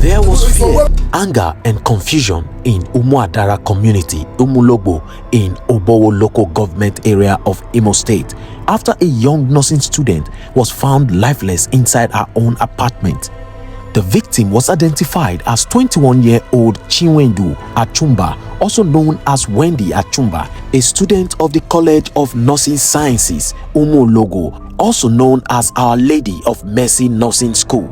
There was fear, anger and confusion in Umuadara community, Umulogo, in Obowo local government area of Imo State, after a young nursing student was found lifeless inside her own apartment. The victim was identified as 21-year-old Chinwendu Achumba, also known as Wendy Achumba, a student of the College of Nursing Sciences, Umulogo, also known as Our Lady of Mercy Nursing School.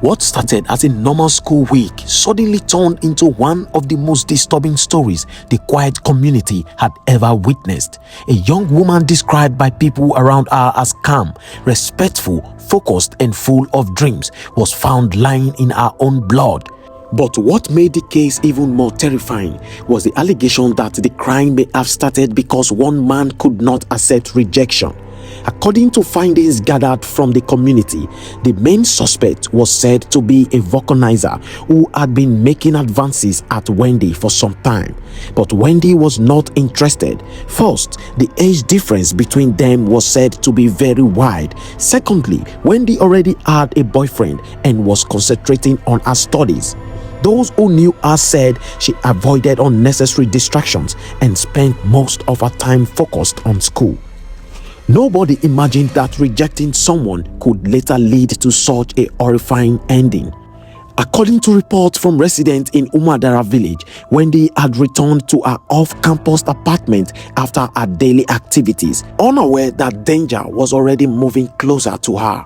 What started as a normal school week suddenly turned into one of the most disturbing stories the quiet community had ever witnessed. A young woman described by people around her as calm, respectful, focused and full of dreams was found lying in her own blood. But what made the case even more terrifying was the allegation that the crime may have started because one man could not accept rejection. According to findings gathered from the community, the main suspect was said to be a vulcanizer who had been making advances at Wendy for some time. But Wendy was not interested. First, the age difference between them was said to be very wide. Secondly, Wendy already had a boyfriend and was concentrating on her studies. Those who knew her said she avoided unnecessary distractions and spent most of her time focused on school. Nobody imagined that rejecting someone could later lead to such a horrifying ending. According to reports from residents in Umuadara village, Wendy had returned to her off-campus apartment after her daily activities, unaware that danger was already moving closer to her.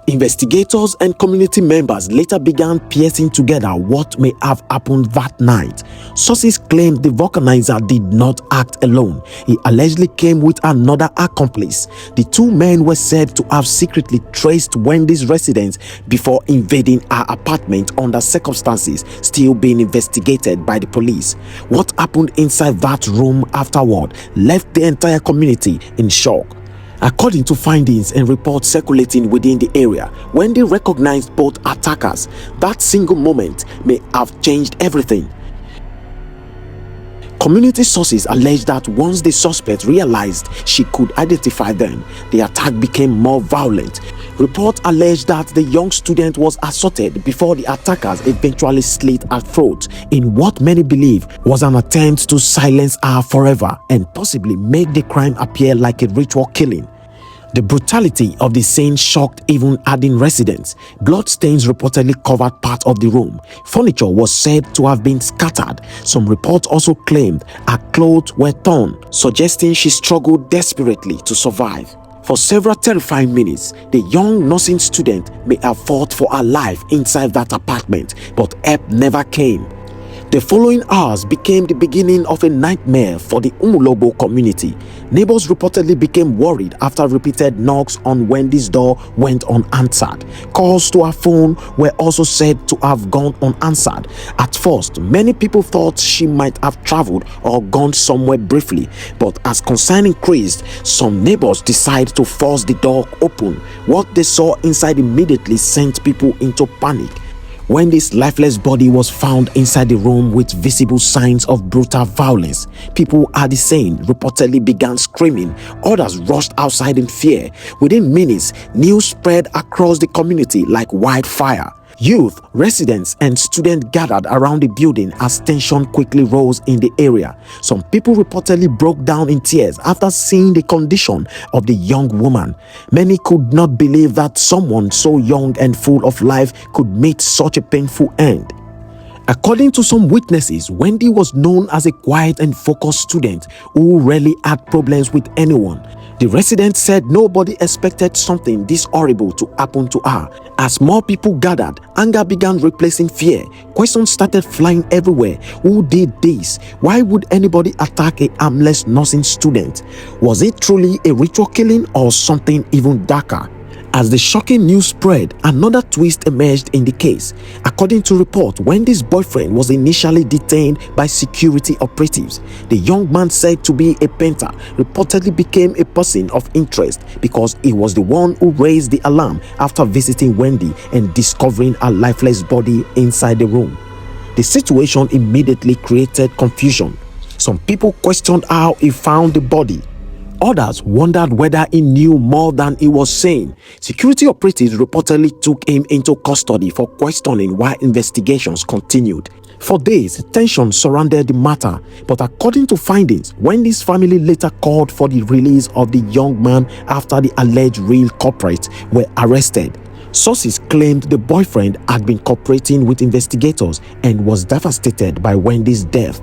Investigators and community members later began piecing together what may have happened that night. Sources claimed the vulcanizer did not act alone. He allegedly came with another accomplice. The two men were said to have secretly traced Wendy's residence before invading her apartment under circumstances still being investigated by the police. What happened inside that room afterward left the entire community in shock. According to findings and reports circulating within the area, Wendy recognized both attackers. That single moment may have changed everything. Community sources allege that once the suspect realized she could identify them, the attack became more violent. Reports allege that the young student was assaulted before the attackers eventually slit her throat in what many believe was an attempt to silence her forever and possibly make the crime appear like a ritual killing. The brutality of the scene shocked even Adin residents. Bloodstains reportedly covered part of the room. Furniture was said to have been scattered. Some reports also claimed her clothes were torn, suggesting she struggled desperately to survive. For several terrifying minutes, the young nursing student may have fought for her life inside that apartment, but help never came. The following hours became the beginning of a nightmare for the Umulogo community. Neighbors reportedly became worried after repeated knocks on Wendy's door went unanswered. Calls to her phone were also said to have gone unanswered. At first, many people thought she might have traveled or gone somewhere briefly, but as concern increased, some neighbors decided to force the door open. What they saw inside immediately sent people into panic. Wendy's lifeless body was found inside the room with visible signs of brutal violence. People at the scene reportedly began screaming. Others rushed outside in fear. Within minutes, news spread across the community like wildfire. Youth, residents, and students gathered around the building as tension quickly rose in the area. Some people reportedly broke down in tears after seeing the condition of the young woman. Many could not believe that someone so young and full of life could meet such a painful end. According to some witnesses, Wendy was known as a quiet and focused student who rarely had problems with anyone. The residents said nobody expected something this horrible to happen to her. As more people gathered, anger began replacing fear. Questions started flying everywhere. Who did this? Why would anybody attack a harmless nursing student? Was it truly a ritual killing or something even darker? As the shocking news spread, another twist emerged in the case. According to report, Wendy's boyfriend was initially detained by security operatives. The young man, said to be a painter, reportedly became a person of interest because he was the one who raised the alarm after visiting Wendy and discovering her lifeless body inside the room. The situation immediately created confusion. Some people questioned how he found the body. Others wondered whether he knew more than he was saying. Security operatives reportedly took him into custody for questioning while investigations continued. For days, tension surrounded the matter, but according to findings, Wendy's family later called for the release of the young man after the alleged real culprits were arrested. Sources claimed the boyfriend had been cooperating with investigators and was devastated by Wendy's death.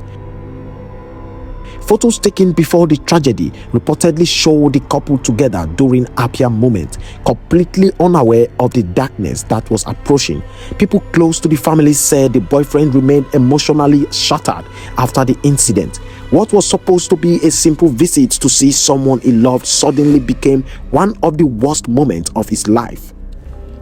Photos taken before the tragedy reportedly show the couple together during happier moments, completely unaware of the darkness that was approaching. People close to the family said the boyfriend remained emotionally shattered after the incident. What was supposed to be a simple visit to see someone he loved suddenly became one of the worst moments of his life.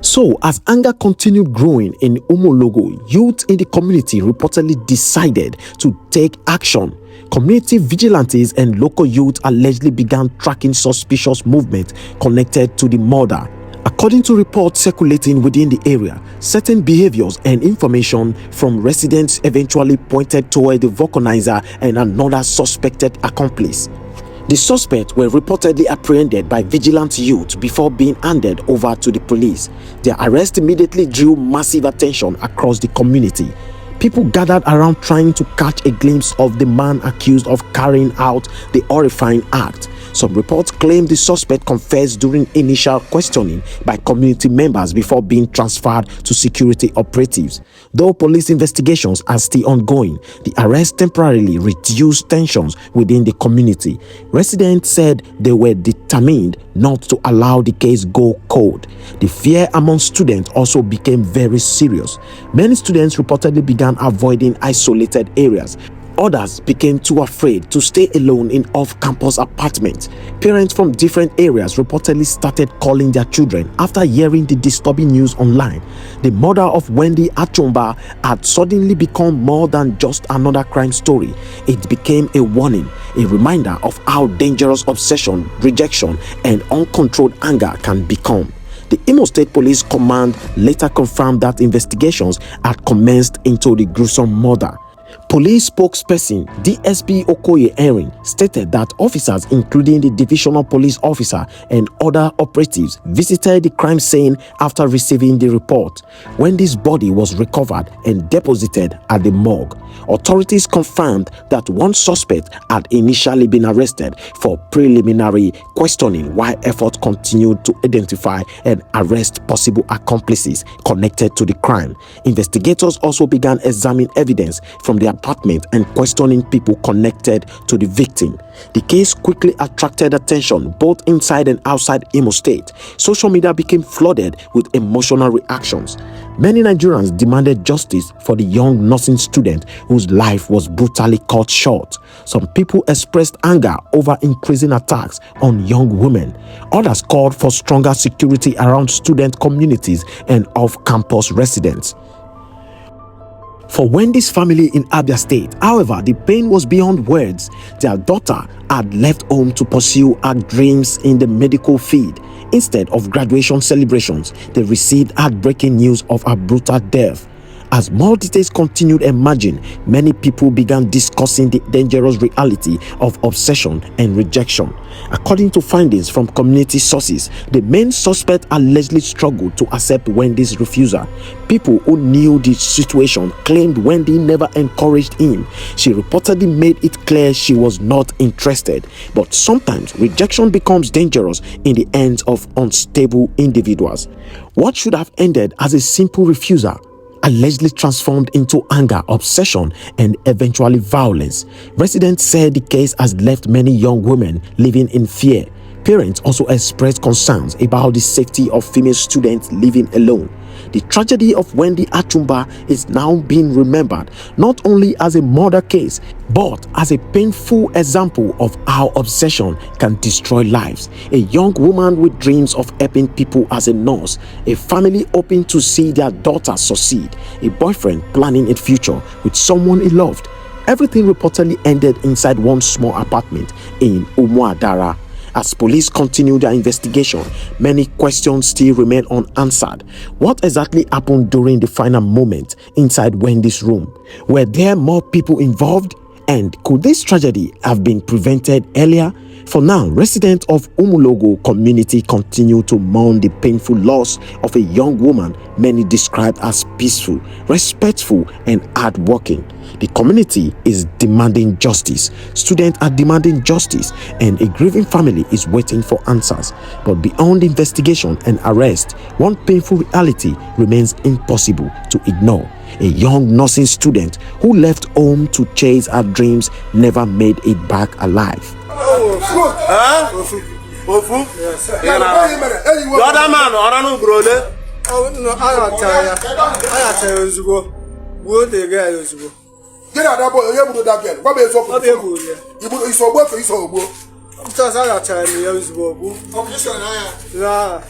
So, as anger continued growing in Umulogo, youth in the community reportedly decided to take action. Community vigilantes and local youth allegedly began tracking suspicious movements connected to the murder. According to reports circulating within the area, certain behaviors and information from residents eventually pointed toward the vulcanizer and another suspected accomplice. The suspects were reportedly apprehended by vigilant youth before being handed over to the police. Their arrest immediately drew massive attention across the community. People gathered around trying to catch a glimpse of the man accused of carrying out the horrifying act. Some reports claim the suspect confessed during initial questioning by community members before being transferred to security operatives. Though police investigations are still ongoing, the arrest temporarily reduced tensions within the community. Residents said they were determined not to allow the case go cold. The fear among students also became very serious. Many students reportedly began avoiding isolated areas. Others became too afraid to stay alone in off-campus apartments. Parents from different areas reportedly started calling their children after hearing the disturbing news online. The murder of Wendy Achumba had suddenly become more than just another crime story. It became a warning, a reminder of how dangerous obsession, rejection, and uncontrolled anger can become. The Imo State Police Command later confirmed that investigations had commenced into the gruesome murder. Police spokesperson DSP Okoye Erin stated that officers, including the divisional police officer and other operatives, visited the crime scene after receiving the report. Wendy's body was recovered and deposited at the morgue. Authorities confirmed that one suspect had initially been arrested for preliminary questioning while efforts continued to identify and arrest possible accomplices connected to the crime. Investigators also began examining evidence from the apartment and questioning people connected to the victim. The case quickly attracted attention both inside and outside Imo State. Social media became flooded with emotional reactions. Many Nigerians demanded justice for the young nursing student whose life was brutally cut short. Some people expressed anger over increasing attacks on young women. Others called for stronger security around student communities and off-campus residents. For Wendy's family in Abia State, however, the pain was beyond words. Their daughter had left home to pursue her dreams in the medical field. Instead of graduation celebrations, they received heartbreaking news of her brutal death. As more details continued emerging, many people began discussing the dangerous reality of obsession and rejection. According to findings from community sources, the main suspect allegedly struggled to accept Wendy's refusal. People who knew the situation claimed Wendy never encouraged him. She reportedly made it clear she was not interested. But sometimes rejection becomes dangerous in the hands of unstable individuals. What should have ended as a simple refusal allegedly transformed into anger, obsession, and eventually violence. Residents said the case has left many young women living in fear. Parents also expressed concerns about the safety of female students living alone. The tragedy of Wendy Achumba is now being remembered not only as a murder case, but as a painful example of how obsession can destroy lives. A young woman with dreams of helping people as a nurse, a family hoping to see their daughter succeed, a boyfriend planning a future with someone he loved. Everything reportedly ended inside one small apartment in Umuadara. As police continue their investigation, many questions still remain unanswered. What exactly happened during the final moment inside Wendy's room? Were there more people involved? And could this tragedy have been prevented earlier? For now, residents of Umulogo community continue to mourn the painful loss of a young woman many described as peaceful, respectful, and hardworking. The community is demanding justice. Students are demanding justice, and a grieving family is waiting for answers. But beyond investigation and arrest, one painful reality remains impossible to ignore. A young nursing student who left home to chase her dreams never made it back alive. Get out that boy, you able to that girl. What is up? You put his work for his own. Just I got time, you use book. Yeah.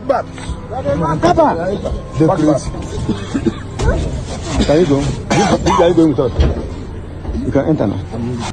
Back. Can you go? You can enter now.